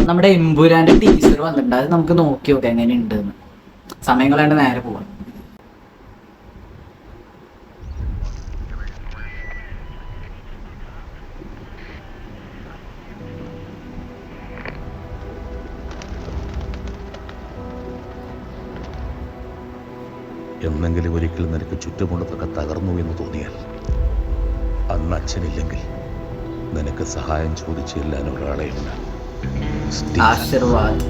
നമ്മുടെ എമ്പുരാന്റെ ടീച്ചർ വന്നിട്ടുണ്ട്. അത് നമുക്ക് നോക്കി നോക്കാം എങ്ങനെ ഉണ്ടെന്ന്. സമയം കളയാണ്ട് നേരെ പോവാം. എന്നെങ്കിലും ഒരിക്കൽ നിനക്ക് ചുറ്റുമുള്ളതൊക്കെ തകർന്നു എന്ന് തോന്നിയാൽ അന്ന് അച്ഛനില്ലെങ്കിൽ നിനക്ക് സഹായം ചോദിച്ചു ചെല്ലാൻ ഒരാളെയില്ല. ആശീർവാദ്.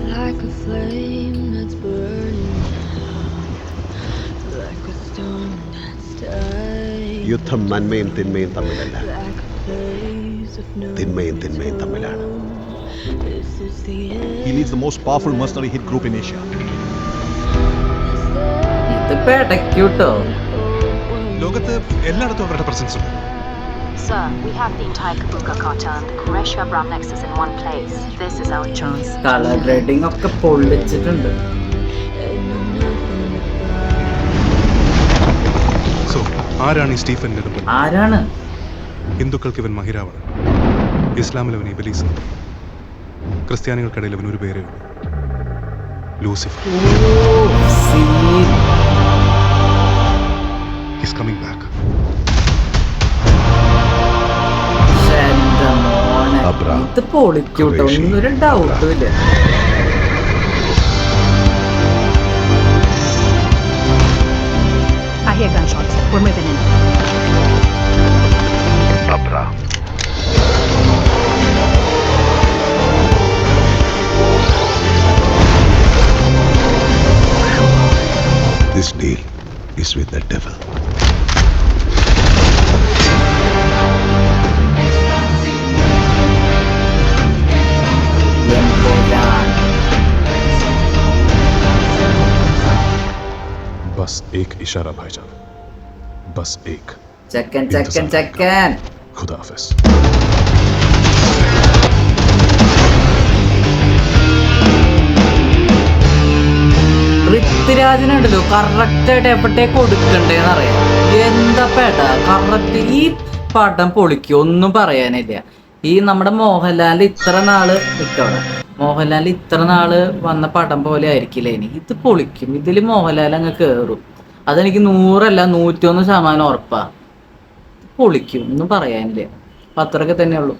യുദ്ധം നന്മയും തിന്മയും തമ്മിലല്ല, തിന്മയും തിന്മയും തമ്മിലാണ്. He leads the most powerful mercenary hit group in Asia. ലോകത്ത് എല്ലായിടത്തും അവരുടെ പ്രസൻസ് ഉണ്ട്. Sir, we have the entire Kabuka cartel and the Qureshi Abram Nexus in one place. This is our chance. Colour grading ഒക്കെ പൊള്ളിച്ചിട്ടുണ്ട്. So ആരാണ് ഈ Stephen നെടുമ്പൻ? ആരാണ്? ഹിന്ദുക്കൾക്ക് ഇവൻ മഹിരാവണ്, ഇസ്ലാമിൽ അവൻ ഇബലീസ്, ക്രിസ്ത്യാനികൾക്കിടയിൽ അവൻ ഒരു പേരേ ഉള്ളൂ, ലൂസിഫർ. He's coming back. ഇത് പൊളിക്കൂട്ടോ, ഒന്നൊരു ഡൗട്ടും ഇല്ല. I hear gunshots. We're moving in. Abra. This deal is with the devil. बस एक इशारा भाईजान, बस एक. ചെക്കൻ ചെക്കൻ ചെക്കൻ. खुदा हाफिज. പൃഥ്വിരാജിനുണ്ടല്ലോ കറക്റ്റ് ആയിട്ട് എവിടേക്ക് കൊടുക്കണ്ടേന്ന് അറിയാം. എന്താ പേട്ടാ കറക്റ്റ്. ഈ പടം പൊളിക്കും, ഒന്നും പറയാനില്ല. ഈ നമ്മുടെ മോഹൻലാൽ ഇത്ര നാള് നിൽക്കവിടെ, മോഹൻലാൽ ഇത്ര നാള് വന്ന പടം പോലെ ആയിരിക്കില്ല ഇനി. ഇത് പൊളിക്കും. ഇതിൽ മോഹൻലാൽ അങ്ങ് കയറും. അതെനിക്ക് 100 അല്ല 101% ഉറപ്പാ. പൊളിക്കും, ഒന്നും പറയാനില്ല. അത്രയൊക്കെ തന്നെയുള്ളൂ.